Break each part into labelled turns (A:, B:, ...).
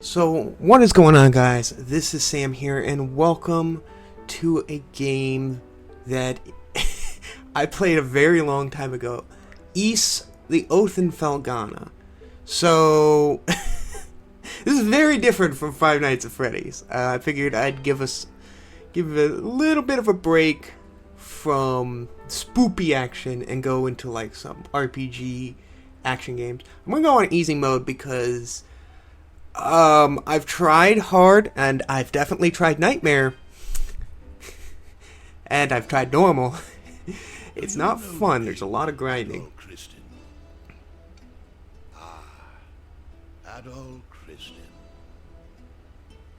A: So, what is going on, guys? This is Sam here, and welcome to a game that I played a very long time ago. Ys, the Oath in Felgana. So, this is very different from Five Nights at Freddy's. I figured I'd give a little bit of a break from spoopy action and go into like some RPG action games. I'm gonna go on easy mode because I've tried hard, and I've definitely tried Nightmare, and I've tried normal. It's not fun. There's a lot of grinding.
B: Adol Christin.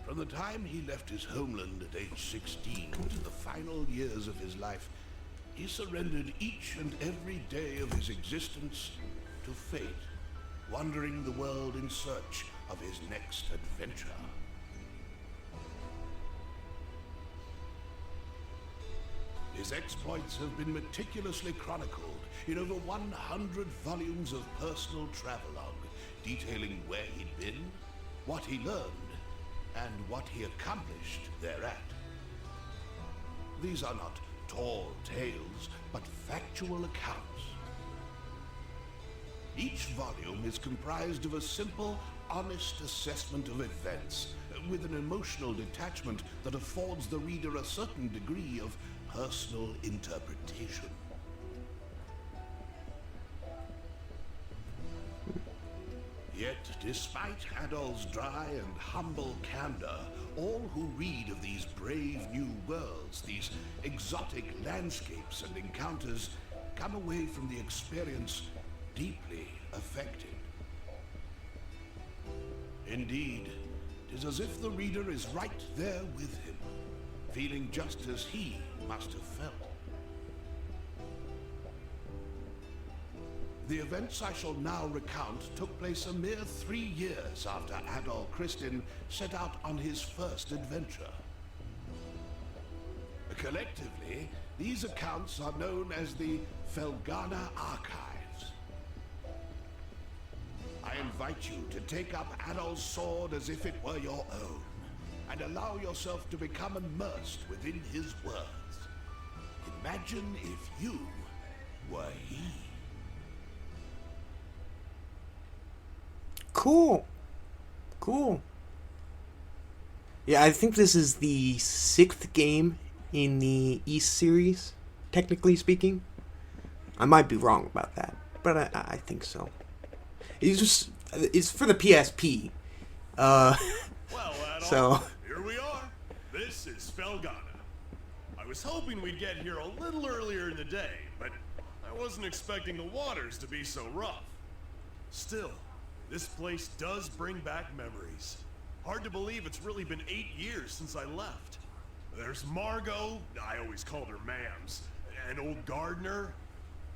B: From the time he left his homeland at age 16 to the final years of his life, he surrendered each and every day of his existence to fate, wandering the world in search of his next adventure. His exploits have been meticulously chronicled in over 100 volumes of personal travelogue, detailing where he'd been, what he learned, and what he accomplished thereat. These are not tall tales, but factual accounts. Each volume is comprised of a simple, honest assessment of events, with an emotional detachment that affords the reader a certain degree of personal interpretation. Yet, despite Adol's dry and humble candor, all who read of these brave new worlds, these exotic landscapes and encounters, come away from the experience deeply affected. Indeed, it is as if the reader is right there with him, feeling just as he must have felt. The events I shall now recount took place a mere 3 years after Adol Christin set out on his first adventure. Collectively, these accounts are known as the Felgana Archives. I invite you to take up Adol's sword as if it were your own, and allow yourself to become immersed within his words. Imagine if you were he.
A: Cool. Yeah, I think this is the 6th game in the Ys series, technically speaking. I might be wrong about that, but I think so. It's for the PSP.
C: Well,
A: so
C: here we are. This is Felgana. I was hoping we'd get here a little earlier in the day, but I wasn't expecting the waters to be so rough. Still, this place does bring back memories. Hard to believe it's really been 8 years since I left. There's Margot, I always called her Mams, and old Gardner,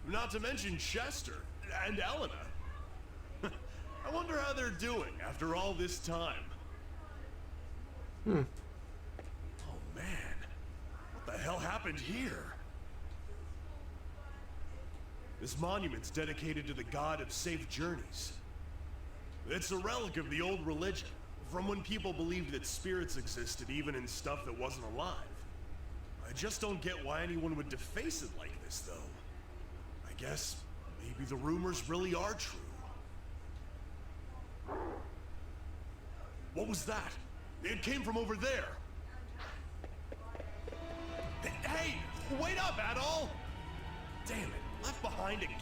C: not to mention Chester, and Elena. I wonder how they're doing after all this time. Oh man, what the hell happened here? This monument's dedicated to the god of safe journeys. It's a relic of the old religion, from when people believed that spirits existed even in stuff that wasn't alive. I just don't get why anyone would deface it like this, though. I guess maybe the rumors really are true. What was that? It came from over there. Hey, wait up, Adol! Damn it, left behind again.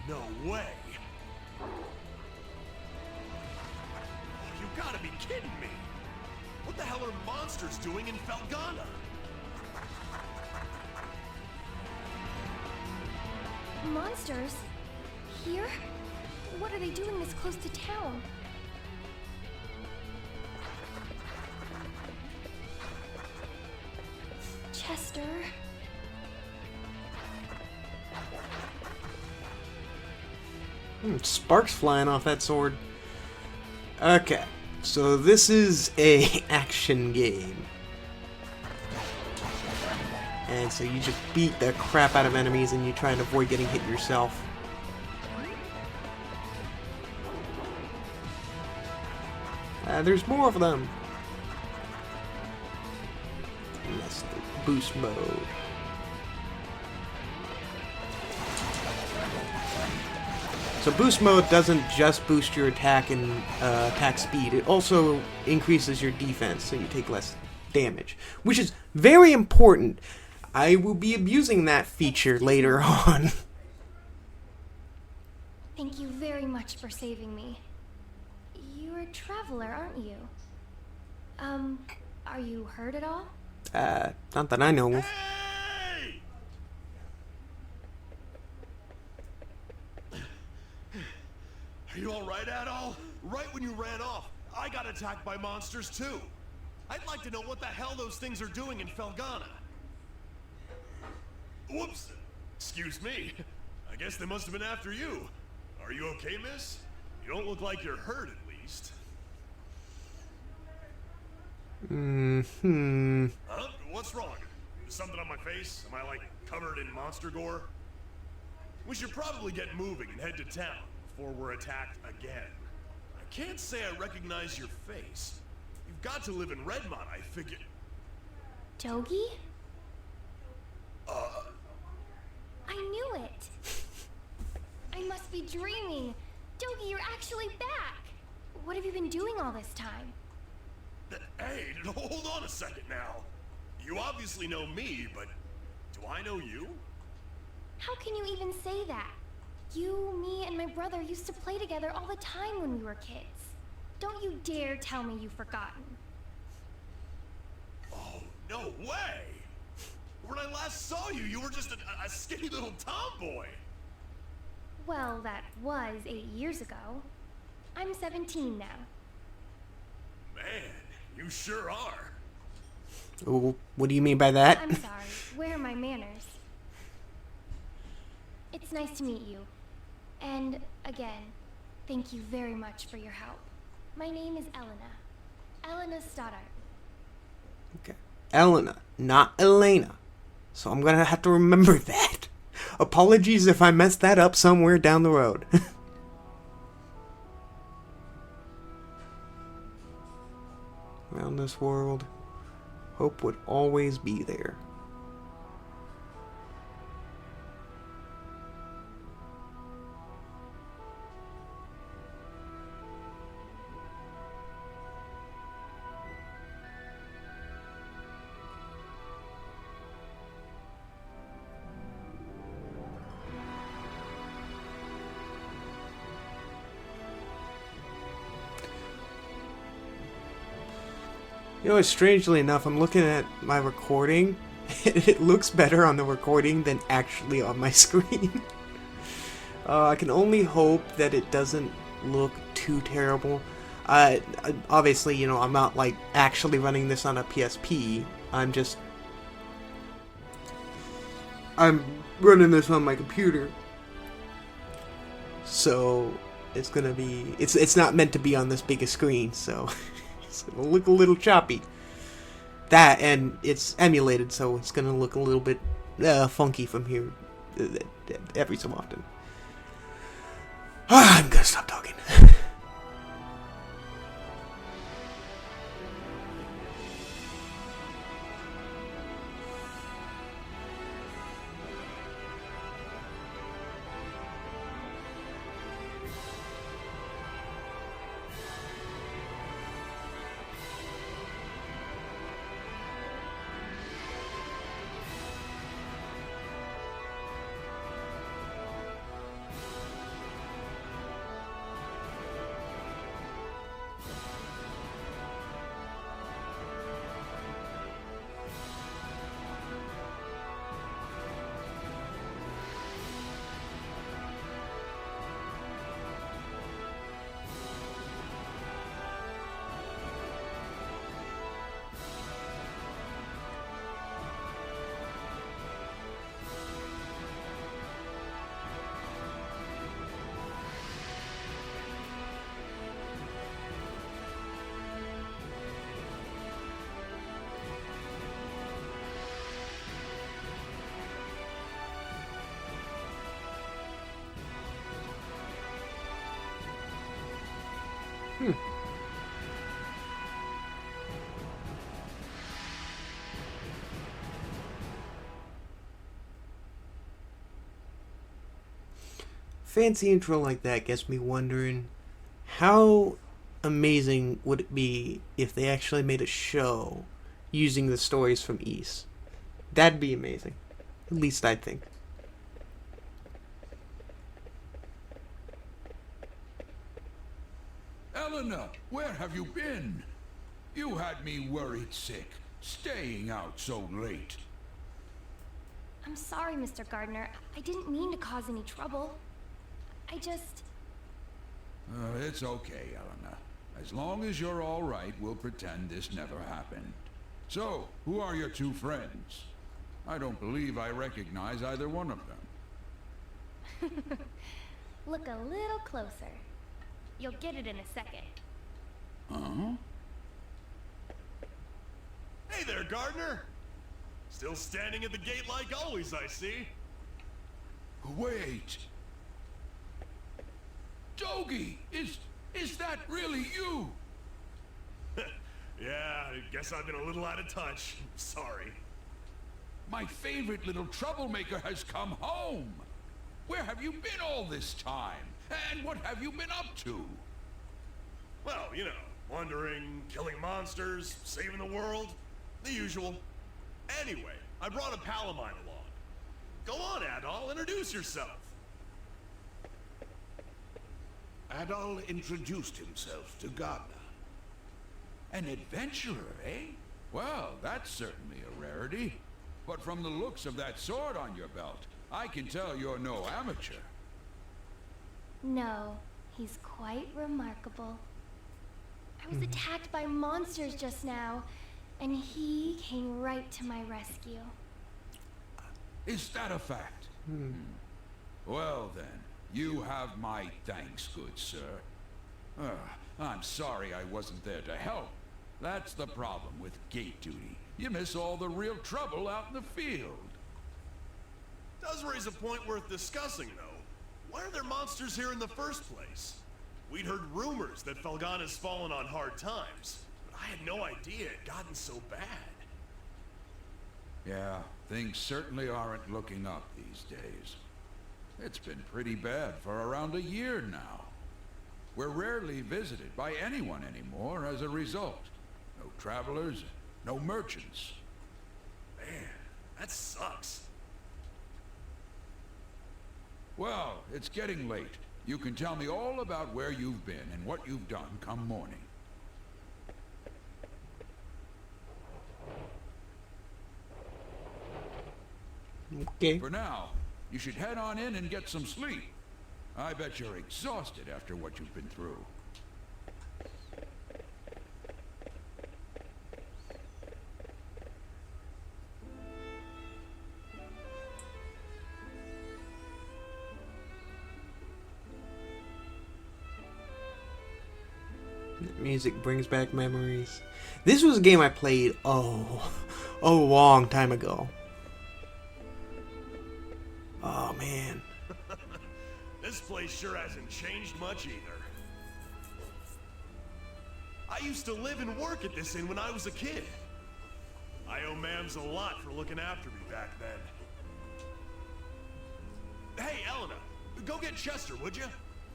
C: No way. You gotta be kidding me. What the hell are monsters doing in Felgana?
D: Monsters? Here? What are they doing this close to town? Chester?
A: Sparks flying off that sword. Okay, so this is a action game. And so you just beat the crap out of enemies and you try and avoid getting hit yourself. There's more of them. And that's the boost mode. So boost mode doesn't just boost your attack and attack speed. It also increases your defense, so you take less damage, which is very important. I will be abusing that feature later on.
D: Thank you very much for saving me. You're a traveler, aren't you? Are you hurt at all?
A: Not that I know of.
C: Hey! Are you alright, Adol? Right when you ran off, I got attacked by monsters too. I'd like to know what the hell those things are doing in Felgana. Whoops! Excuse me. I guess they must have been after you. Are you okay, miss? You don't look like you're hurt, at least. Huh? What's wrong? Is something on my face? Am I, like, covered in monster gore? We should probably get moving and head to town before we're attacked again. I can't say I recognize your face. You've got to live in Redmont, I figure.
D: Dogi? I knew it! I must be dreaming! Dogi, you're actually back! What have you been doing all this time?
C: Hey, hold on a second now. You obviously know me, but do I know you?
D: How can you even say that? You, me, and my brother used to play together all the time when we were kids. Don't you dare tell me you've forgotten.
C: Oh, no way! When I last saw you, you were just a skinny little tomboy.
D: Well, that was 8 years ago. I'm 17 now.
C: Man, you sure are.
A: Oh, what do you mean by that?
D: I'm sorry. Where are my manners? It's nice to meet you. And, again, thank you very much for your help. My name is Elena. Elena Stoddard.
A: Okay. Elena, not Elena. So I'm gonna have to remember that. Apologies if I messed that up somewhere down the road. Around this world, hope would always be there. You know, strangely enough, I'm looking at my recording, and it looks better on the recording than actually on my screen. I can only hope that it doesn't look too terrible. Obviously, you know, I'm not, like, actually running this on a PSP. I'm running this on my computer. So, it's gonna be... It's not meant to be on this big a screen, so... It's gonna look a little choppy. That, and it's emulated, so it's gonna look a little bit funky from here every so often. I'm gonna stop talking. fancy intro like that gets me wondering how amazing would it be if they actually made a show using the stories from Ys. That'd be amazing. At least I think.
E: Elena, where have you been? You had me worried sick, staying out so late.
D: I'm sorry, Mr. Gardner. I didn't mean to cause any trouble. I just...
E: It's okay, Elena. As long as you're all right, we'll pretend this never happened. So, who are your two friends? I don't believe I recognize either one of them.
D: Look a little closer. You'll get it in a second.
E: Huh?
C: Hey there, Gardner! Still standing at the gate like always, I see.
E: Wait. Dogie, is that really you?
C: Yeah, I guess I've been a little out of touch. Sorry.
E: My favorite little troublemaker has come home. Where have you been all this time? And what have you been up to?
C: Well, you know, wandering, killing monsters, saving the world, the usual. Anyway, I brought a pal of mine along. Go on, Adol, introduce yourself.
B: Adol introduced himself to Gardner.
E: An adventurer, eh? Well, that's certainly a rarity. But from the looks of that sword on your belt, I can tell you're no amateur.
D: No, he's quite remarkable. I was attacked by monsters just now, and he came right to my rescue.
E: Is that a fact? Well then, you have my thanks, good sir. I'm sorry I wasn't there to help. That's the problem with gate duty. You miss all the real trouble out in the field.
C: Does raise a point worth discussing, though. Why are there monsters here in the first place? We'd heard rumors that Felgana's fallen on hard times, but I had no idea it'd gotten so bad.
E: Yeah, things certainly aren't looking up these days. It's been pretty bad for around a year now. We're rarely visited by anyone anymore as a result. No travelers, no merchants.
C: Man, that sucks.
E: Well, it's getting late. You can tell me all about where you've been and what you've done come morning.
A: Okay.
E: For now, you should head on in and get some sleep. I bet you're exhausted after what you've been through.
A: Music brings back memories. This was a game I played, a long time ago. Oh, man.
C: This place sure hasn't changed much either. I used to live and work at this inn when I was a kid. I owe Mams a lot for looking after me back then. Hey, Elena, go get Chester, would you?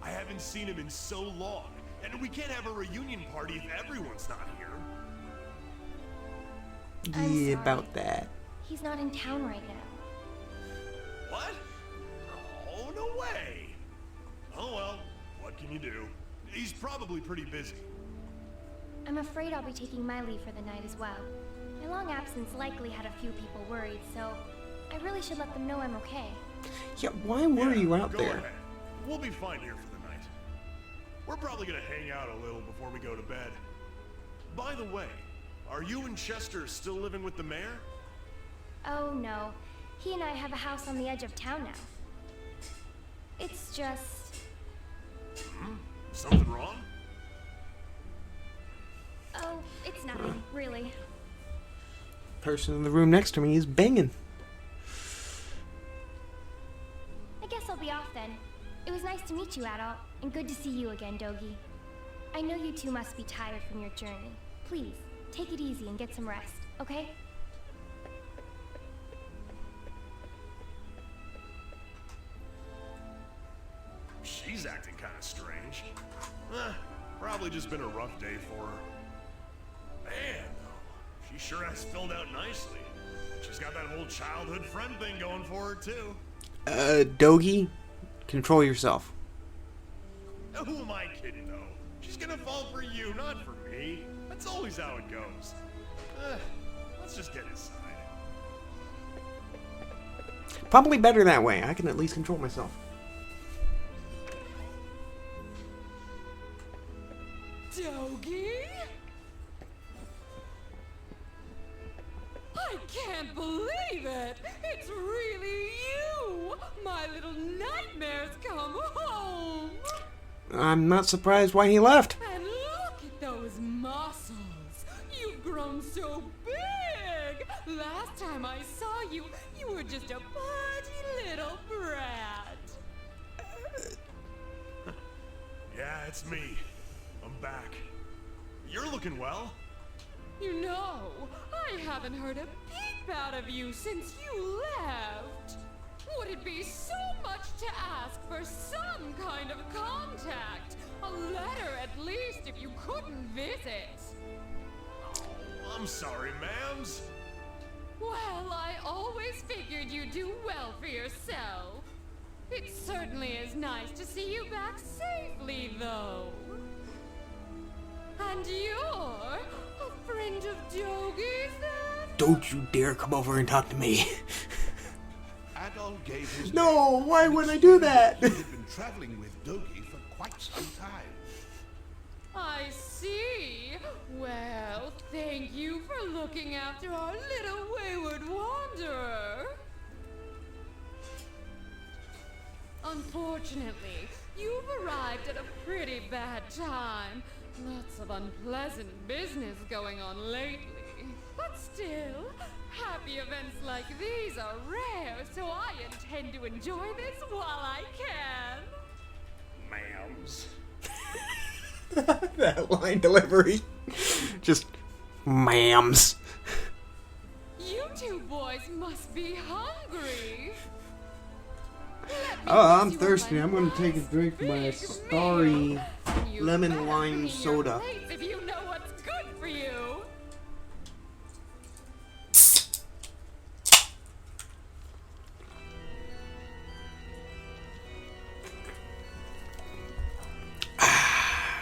C: I haven't seen him in so long, and we can't have a reunion party if everyone's not here.
D: I'm sorry.
A: About that.
D: He's not in town right now.
C: What? Oh, no way. Oh well, what can you do? He's probably pretty busy.
D: I'm afraid I'll be taking my leave for the night as well. My long absence likely had a few people worried, so I really should let them know I'm okay.
A: Yeah, why were you out
C: go
A: there?
C: Ahead. We'll be fine here for the night. We're probably gonna hang out a little before we go to bed. By the way, are you and Chester still living with the mayor?
D: Oh no, he and I have a house on the edge of town now. It's just...
C: Something wrong?
D: Oh, it's nothing, really.
A: Person in the room next to me is banging.
D: I guess I'll be off then. It was nice to meet you, Adol, and good to see you again, Dogie. I know you two must be tired from your journey. Please, take it easy and get some rest, okay?
C: She's acting kind of strange. Probably just been a rough day for her. Man, though, she sure has filled out nicely. She's got that whole childhood friend thing going for her, too.
A: Dogi, control yourself.
C: Who am I kidding, though? She's gonna fall for you, not for me. That's always how it goes. Let's just get inside.
A: Probably better that way. I can at least control myself.
F: Dogi? I can't believe it! It's really you! My little nightmare's come home!
A: I'm not surprised why he left.
F: And look at those muscles! You've grown so big! Last time I saw you, you were just a pudgy little brat.
C: Yeah, it's me. I'm back. You're looking well.
F: You know, I haven't heard a peep out of you since you left. Would it be so much to ask for some kind of contact? A letter at least if you couldn't visit.
C: Oh, I'm sorry, ma'ams.
F: Well, I always figured you'd do well for yourself. It certainly is nice to see you back safely, though. And you're a friend of Dogi's, then?
A: Don't you dare come over and talk to me.
B: Adol gave his
A: No,
B: name,
A: why
B: and
A: would I
B: explained
A: do that?
B: He had been traveling with Dogi for quite some time.
F: I see. Well, thank you for looking after our little wayward wanderer. Unfortunately, you've arrived at a pretty bad time. Lots of unpleasant business going on lately. But still, happy events like these are rare, so I intend to enjoy this while I can.
C: Ma'ams.
A: That line delivery. Just, ma'ams.
F: You two boys must be hungry.
A: Oh, I'm thirsty. I'm gonna take a drink from my starry lemon lime soda.
F: If you know what's good for you.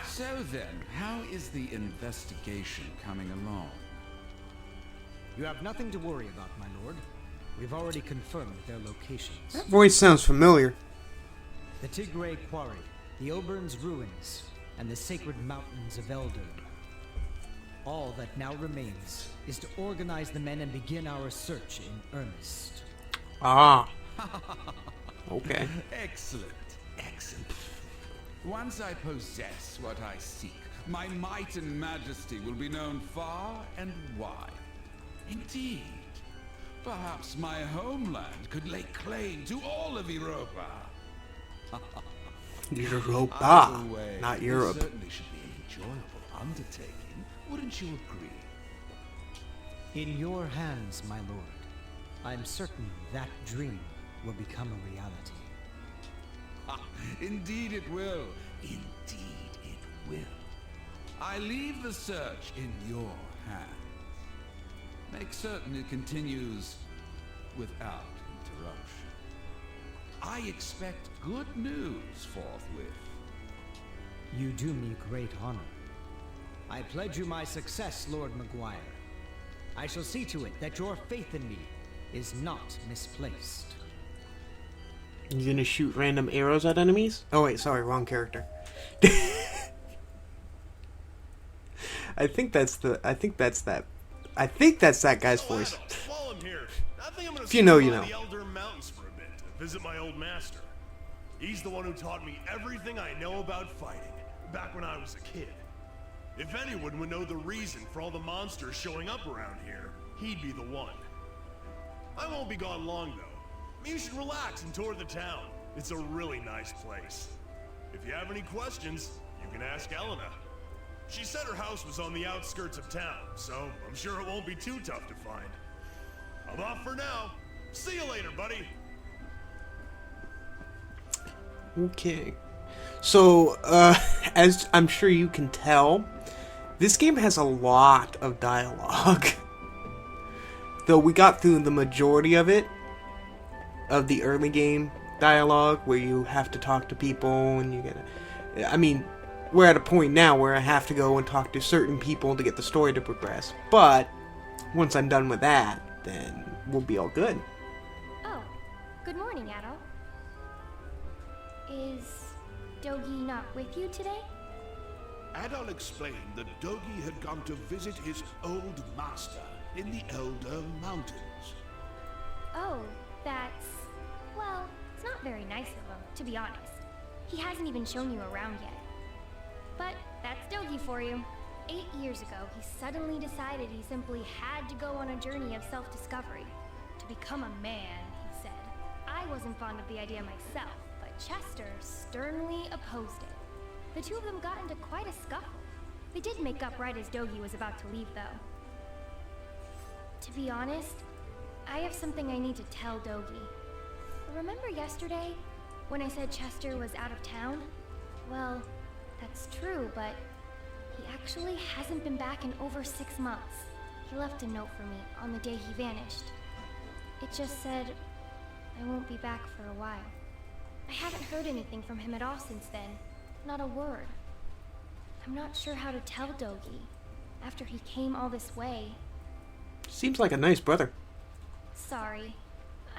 E: So then, how is the investigation coming along?
G: You have nothing to worry about, my lord. We've already confirmed their locations.
A: That voice sounds familiar.
G: The Tigray Quarry, the Obern's ruins, and the sacred mountains of Elder. All that now remains is to organize the men and begin our search in earnest.
A: Ah. Okay.
E: Excellent, excellent. Once I possess what I seek, my might and majesty will be known far and wide. Indeed, perhaps my homeland could lay claim to all of Europa.
A: Europa,
E: Either way,
A: not
E: it
A: Europe.
E: certainly should be an enjoyable undertaking, wouldn't you agree?
G: In your hands, my lord. I'm certain that dream will become a reality.
E: Indeed it will. Indeed it will. I leave the search in your hands. Make certain it continues without interruption. I expect good news forthwith.
G: You do me great honor. I pledge you my success, Lord Maguire. I shall see to it that your faith in me is not misplaced.
A: You gonna shoot random arrows at enemies? Oh wait, sorry, wrong character. I think that's that guy's voice.
C: While I'm here, I think I'm gonna
A: If you know, you
C: swing
A: know.
C: by the Elder Mountains for a bit to visit my old master. He's the one who taught me everything I know about fighting, back when I was a kid. If anyone would know the reason for all the monsters showing up around here, he'd be the one. I won't be gone long, though. You should relax and tour the town. It's a really nice place. If you have any questions, you can ask Elena. She said her house was on the outskirts of town, so I'm sure it won't be too tough to find. I'm off for now. See you later, buddy.
A: Okay. So, as I'm sure you can tell, this game has a lot of dialogue. Though we got through the majority of it, of the early game dialogue, where you have to talk to people and you gotta... I mean, we're at a point now where I have to go and talk to certain people to get the story to progress. But, once I'm done with that, then we'll be all good.
D: Oh, good morning, Adol. Is Dogi not with you today?
B: Adol explained that Dogi had gone to visit his old master in the Elder Mountains.
D: Oh, that's... well, it's not very nice of him, to be honest. He hasn't even shown you around yet. But that's Dogi for you. 8 years ago, he suddenly decided he simply had to go on a journey of self-discovery. To become a man, he said. I wasn't fond of the idea myself, but Chester sternly opposed it. The two of them got into quite a scuffle. They did make up right as Dogi was about to leave, though. To be honest, I have something I need to tell Dogi. Remember yesterday, when I said Chester was out of town? Well, that's true, but he actually hasn't been back in over 6 months. He left a note for me on the day he vanished. It just said, I won't be back for a while. I haven't heard anything from him at all since then. Not a word. I'm not sure how to tell Dogi. After he came all this way.
A: Seems like a nice brother.
D: Sorry.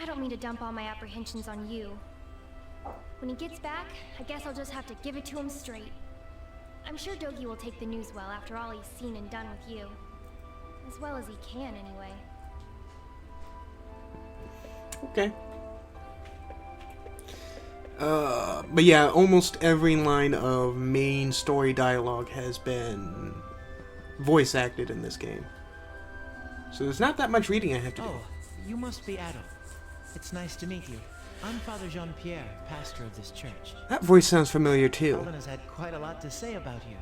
D: I don't mean to dump all my apprehensions on you. When he gets back, I guess I'll just have to give it to him straight. I'm sure Dogi will take the news well after all he's seen and done with you. As well as he can, anyway.
A: Okay. But yeah, almost every line of main story dialogue has been voice acted in this game. So there's not that much reading I have to do.
H: Oh, you must be Adol. It's nice to meet you. I'm Father Jean-Pierre, pastor of this church.
A: That voice sounds familiar too.
H: Ellen has had quite a lot to say about you.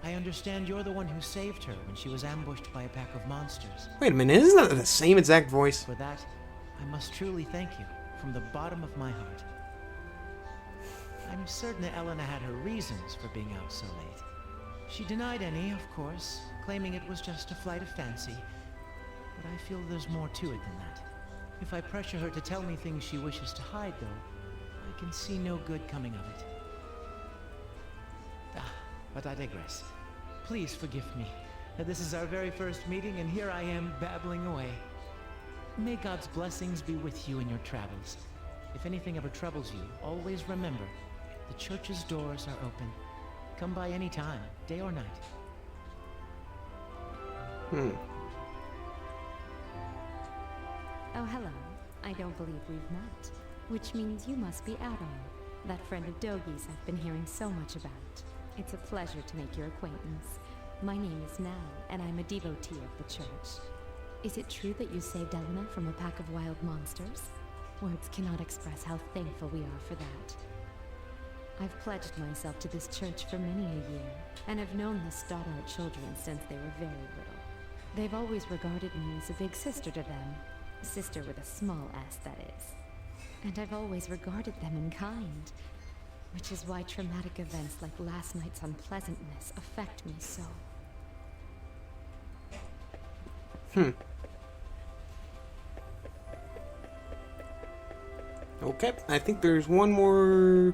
H: I understand you're the one who saved her when she was ambushed by a pack of monsters.
A: Wait a minute, isn't that the same exact voice?
H: For that, I must truly thank you from the bottom of my heart. I'm certain that Elena had her reasons for being out so late. She denied any, of course, claiming it was just a flight of fancy. But I feel there's more to it than that. If I pressure her to tell me things she wishes to hide, though, I can see no good coming of it. But I digress. Please forgive me. This is our very first meeting, and here I am babbling away. May God's blessings be with you in your travels. If anything ever troubles you, always remember, the church's doors are open. Come by any time, day or night.
I: Oh, hello. I don't believe we've met. Which means you must be Adol, that friend of Dogi's I've been hearing so much about. It's a pleasure to make your acquaintance. My name is Nell, and I'm a devotee of the church. Is it true that you saved Elena from a pack of wild monsters? Words cannot express how thankful we are for that. I've pledged myself to this church for many a year, and have known the Stoddart children since they were very little. They've always regarded me as a big sister to them. A sister with a small s, that is. And I've always regarded them in kind, which is why traumatic events like last night's unpleasantness affect me so.
A: Okay, I think there's one more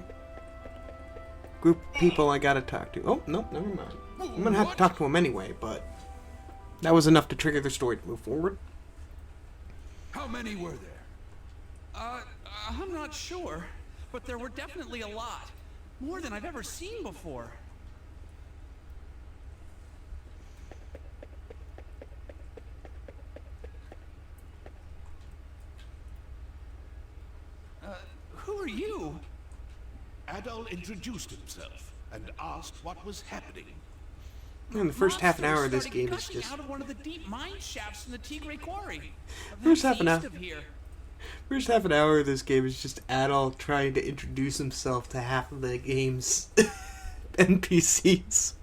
A: group of people I gotta talk to. Oh, no, never mind. I'm gonna have to talk to them anyway, but that was enough to trigger the story to move forward.
E: How many were there?
J: I'm not sure, but there were definitely a lot. More than I've ever seen before. Who are you?
B: Adol introduced himself and asked what was happening.
A: And the first half an hour of this
J: Monsters
A: game is
J: started gushing
A: just...
J: out of one of the deep mine shafts in the Tigre Quarry.
A: First
J: That's
A: half an hour.
J: east of here.
A: First half an hour of this game is just Adol trying to introduce himself to half of the game's NPCs.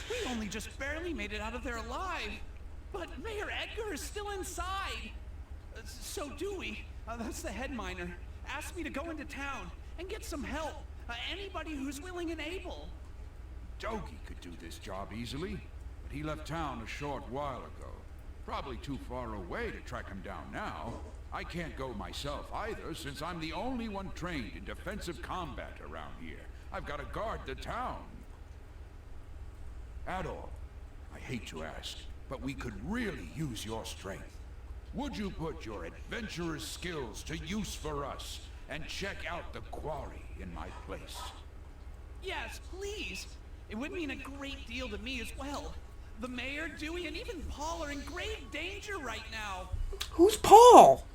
J: We only just barely made it out of there alive. But Mayor Edgar is still inside. So Dewey, that's the head miner, asked me to go into town and get some help. Anybody who's willing and able.
E: Dogi could do this job easily, but he left town a short while ago. Probably too far away to track him down now. I can't go myself either, since I'm the only one trained in defensive combat around here. I've got to guard the town. Adol, I hate to ask, but we could really use your strength. Would you put your adventurer's skills to use for us, and check out the quarry in my place?
J: Yes, please. It would mean a great deal to me as well. The mayor, Dewey, and even Paul are in grave danger right now.
A: Who's Paul?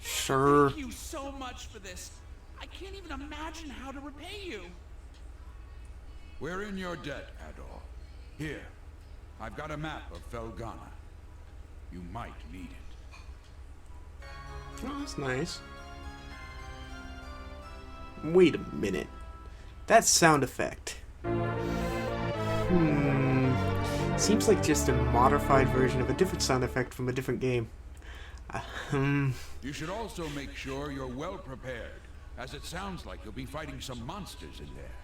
A: Sure.
J: Thank you so much for this. I can't even imagine how to repay you.
E: We're in your debt, Adol. Here, I've got a map of Felgana. You might need it.
A: Oh, that's nice. Wait a minute. That sound effect. Seems like just a modified version of a different sound effect from a different game.
E: You should also make sure you're well prepared, as it sounds like you'll be fighting some monsters in there.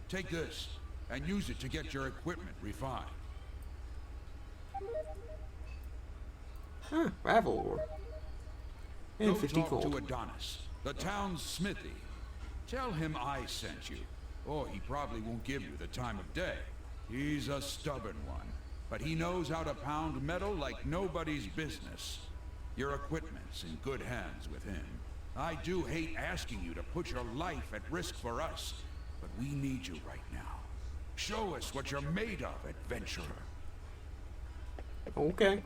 E: Take this, and use it to get your equipment refined.
A: Huh, Ravel ore. And
E: Go
A: 50
E: talk
A: gold.
E: to Adonis, the town's smithy. Tell him I sent you, or he probably won't give you the time of day. He's a stubborn one, but he knows how to pound metal like nobody's business. Your equipment's in good hands with him. I do hate asking you to put your life at risk for us, but we need you right now. Show us what you're made of, adventurer.
A: Okay.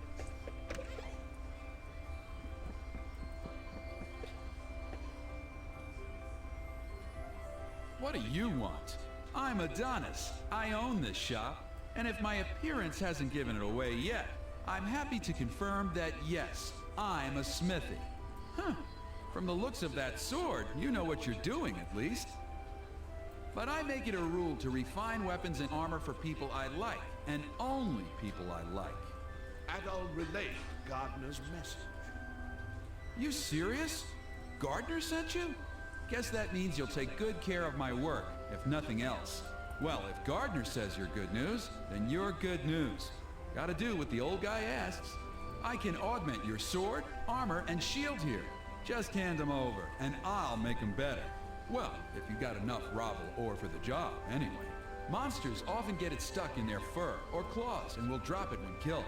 K: What do you want? I'm Adonis. I own this shop, and if my appearance hasn't given it away yet, I'm happy to confirm that yes, I'm a smithy. Huh. From the looks of that sword, you know what you're doing at least. But I make it a rule to refine weapons and armor for people I like, and only people I like.
B: Adol relayed Gardner's message.
K: You serious? Gardner sent you? Guess that means you'll take good care of my work, if nothing else. Well, if Gardner says you're good news, then you're good news. Gotta do what the old guy asks. I can augment your sword, armor, and shield here. Just hand them over, and I'll make them better. Well, if you got enough Ravel ore for the job, anyway. Monsters often get it stuck in their fur or claws and will drop it when killed.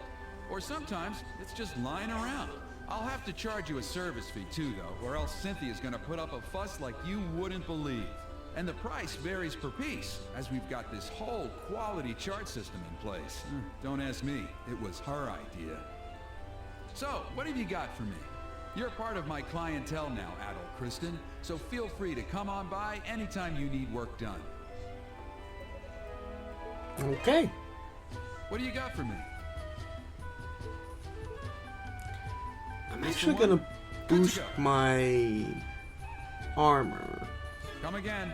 K: Or sometimes it's just lying around. I'll have to charge you a service fee too, though, or else Cynthia's gonna put up a fuss like you wouldn't believe. And the price varies per piece, as we've got this whole quality chart system in place. Don't ask me, it was her idea. So, what have you got for me? You're part of my clientele now, Adol Kristen, so feel free to come on by anytime you need work done.
A: Okay.
K: What do you got for me?
A: I'm actually gonna boost my armor.
K: Come again.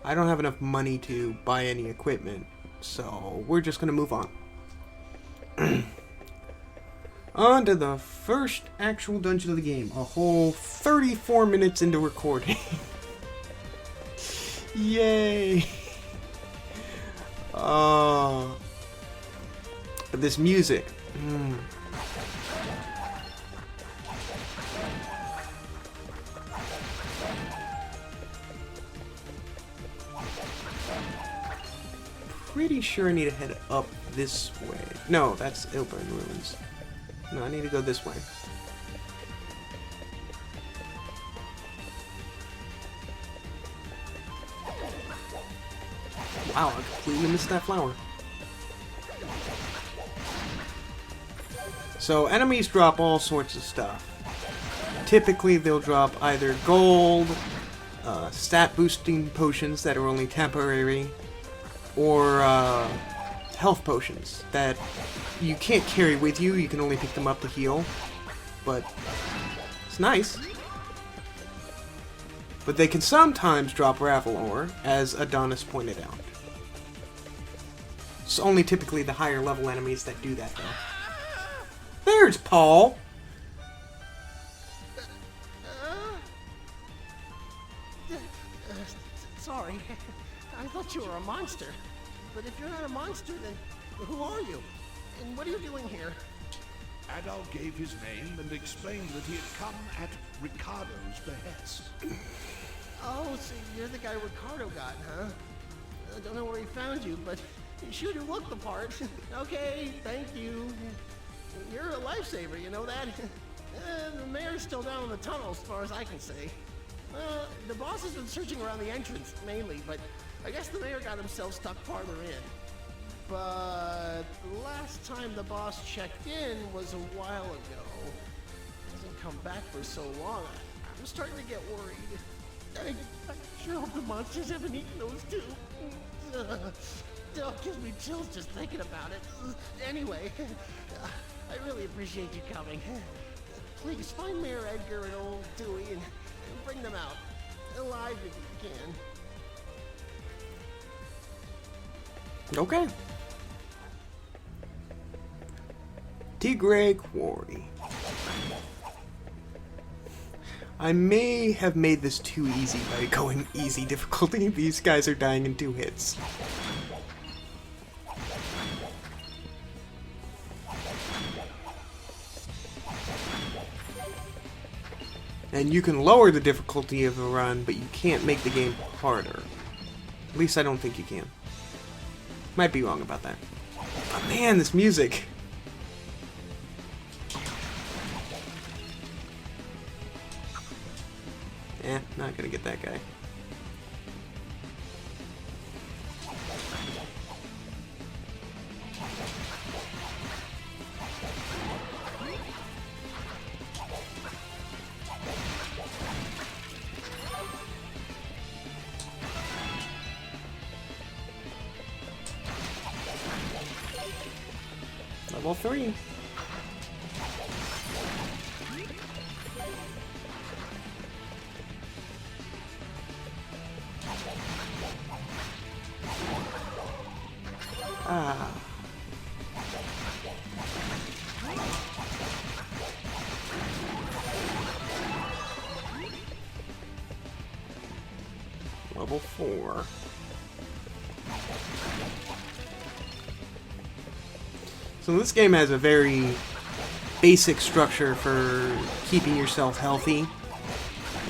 A: I don't have enough money to buy any equipment, so we're just gonna move on. On to the first actual dungeon of the game. A whole 34 minutes into recording. Yay! But this music. Pretty sure I need to head up this way. No, that's Ilburn Ruins. No, I need to go this way. Wow, I completely missed that flower. So, enemies drop all sorts of stuff. Typically, they'll drop either gold, stat boosting potions that are only temporary, or health potions that you can't carry with you. You can only pick them up to heal, but it's nice. But they can sometimes drop Ravel ore, as Adonis pointed out. It's only typically the higher level enemies that do that, though. There's Paul!
L: Sorry. I thought you were a monster. But if you're not a monster, then who are you? And what are you doing here?
B: Adol gave his name and explained that he had come at Ricardo's behest.
L: Oh, so you're the guy Ricardo got, huh? I don't know where he found you, but you sure do look the part. Okay, thank you. You're a lifesaver, you know that? The mayor's still down in the tunnel as far as I can see. The boss has been searching around the entrance, mainly, but I guess the mayor got himself stuck farther in. But the last time the boss checked in was a while ago. Hasn't come back for so long. I'm starting to get worried. I sure hope the monsters haven't eaten those too. Still gives me chills just thinking about it. Anyway, I really appreciate you coming. Please find Mayor Edgar and old Dewey and bring them out. Alive if you can.
A: Okay. Tigray Quarry. I may have made this too easy by going easy difficulty. These guys are dying in 2 hits. And you can lower the difficulty of a run, but you can't make the game harder. At least I don't think you can. Might be wrong about that. But man, this music! Not gonna get that guy. Level 3. Level 4. So this game has a very basic structure for keeping yourself healthy.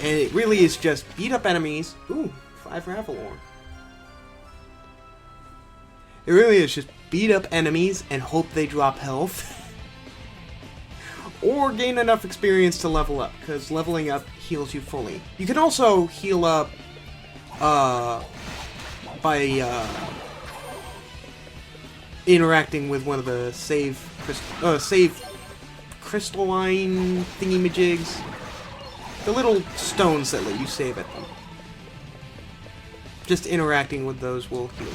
A: And it really is just beat up enemies. Ooh, 5 raffle ore. It really is just beat up enemies and hope they drop health. Or gain enough experience to level up, because leveling up heals you fully. You can also heal up by interacting with one of the save crystalline thingy-majigs. The little stones that let you save at them. Just interacting with those will heal you.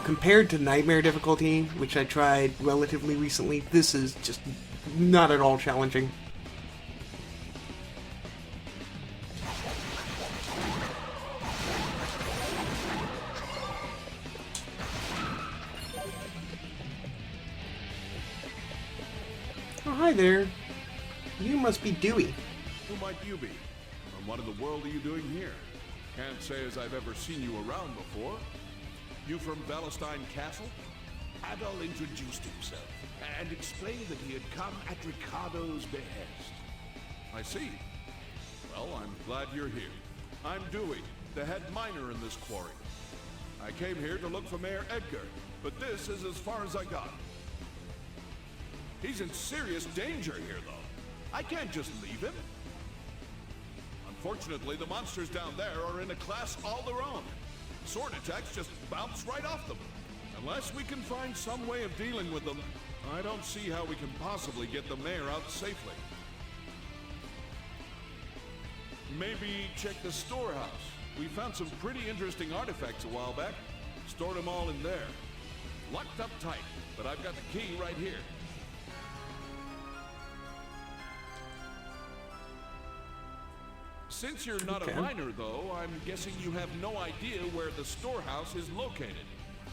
A: Compared to Nightmare difficulty, which I tried relatively recently, this is just not at all challenging. Oh, hi there. You must be Dewey.
B: Who might you be? And what in the world are you doing here? Can't say as I've ever seen you around before. You from Valestein Castle? Adol introduced himself and explained that he had come at Ricardo's behest. I see. Well, I'm glad you're here. I'm Dewey, the head miner in this quarry. I came here to look for Mayor Edgar, but this is as far as I got. He's in serious danger here, though. I can't just leave him. Unfortunately, the monsters down there are in a class all their own. Sword attacks just bounce right off them. Unless we can find some way of dealing with them, I don't see how we can possibly get the mayor out safely. Maybe check the storehouse. We found some pretty interesting artifacts a while back. Stored them all in there. Locked up tight, but I've got the key right here. Since you're not a miner, though, I'm guessing you have no idea where the storehouse is located.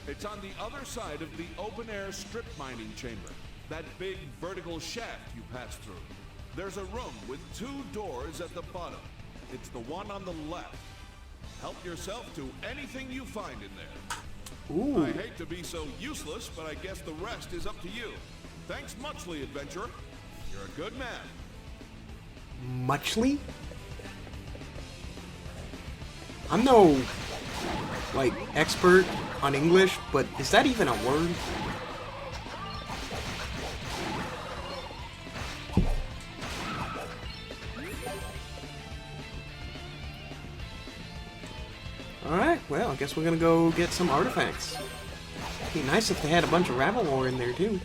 B: It's on the other side of the open-air strip mining chamber. That big vertical shaft you pass through. There's a room with 2 doors at the bottom. It's the one on the left. Help yourself to anything you find in there.
A: Ooh.
B: I hate to be so useless, but I guess the rest is up to you. Thanks muchly, adventurer. You're a good man.
A: Muchly? I'm no, like, expert on English, but is that even a word? Alright, well, I guess we're gonna go get some artifacts. It'd be nice if they had a bunch of rabble ore in there, too.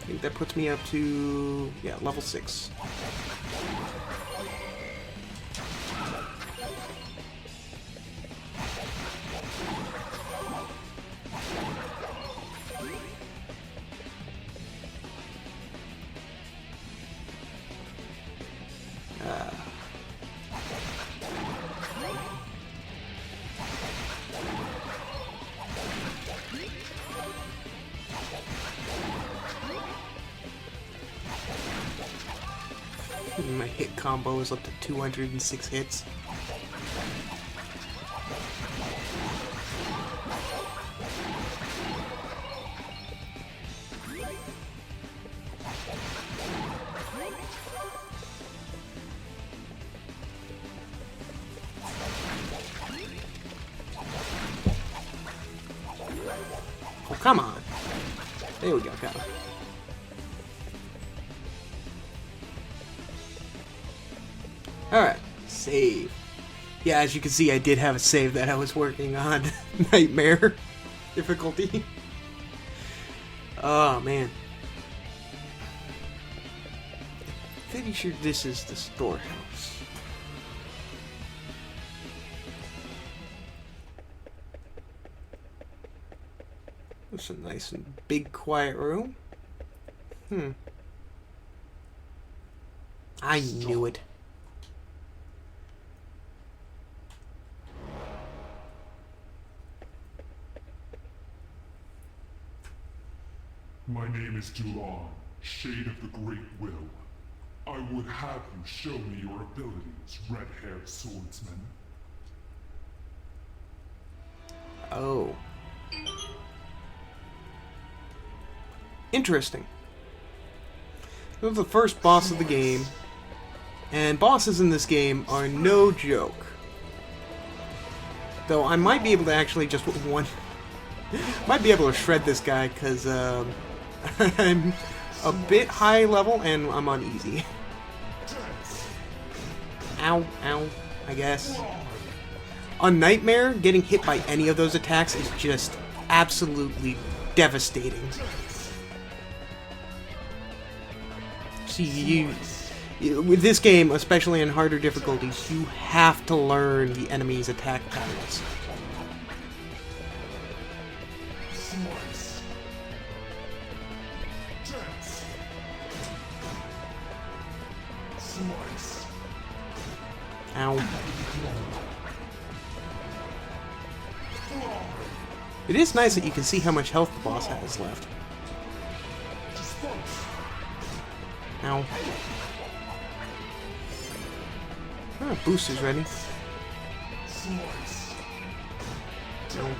A: I think that puts me up to, yeah, level 6. My hit combo is up to 206 hits. Oh, come on. There we go, got it. Alright, save. Yeah, as you can see, I did have a save that I was working on. Nightmare difficulty. Oh, man. Pretty sure this is the storehouse. It's a nice and big, quiet room. I knew it.
M: My name is Dulan, Shade of the Great Will. I would have you show me your abilities, red-haired swordsman.
A: Oh. Interesting. This is the first boss of the game, and bosses in this game are no joke. Though I might be able to actually just one... might be able to shred this guy, because, I'm a bit high level and I'm on easy. Ow, ow, I guess. On Nightmare, getting hit by any of those attacks is just absolutely devastating. See, with this game, especially in harder difficulties, you have to learn the enemy's attack patterns. Ow. It is nice that you can see how much health the boss has left. Ow. Oh, booster's ready. Ow.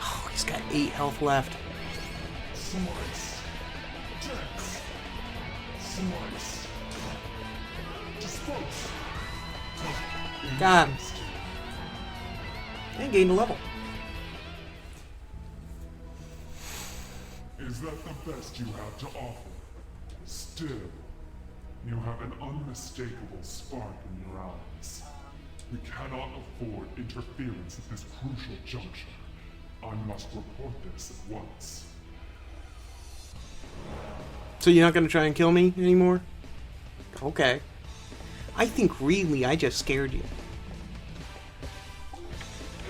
A: Oh, he's got 8 health left. God. And gained a level.
M: Is that the best you have to offer? Still, you have an unmistakable spark in your eyes. We cannot afford interference at this crucial juncture. I must report this at once.
A: So you're not going to try and kill me anymore? Okay. I think really I just scared you.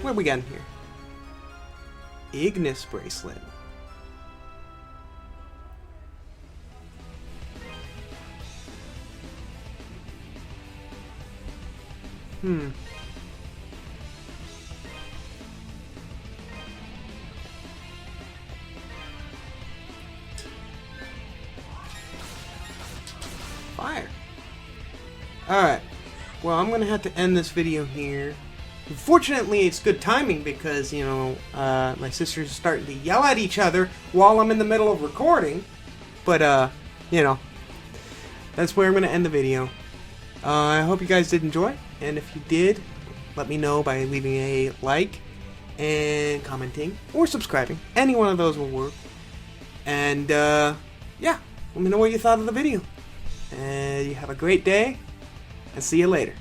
A: What we got in here? Ignis bracelet. Alright. Well, I'm going to have to end this video here. Unfortunately, it's good timing because, you know, my sisters are starting to yell at each other while I'm in the middle of recording. But, you know, that's where I'm going to end the video. I hope you guys did enjoy. And if you did, let me know by leaving a like and commenting or subscribing. Any one of those will work. And, yeah, let me know what you thought of the video. And you have a great day, and see you later.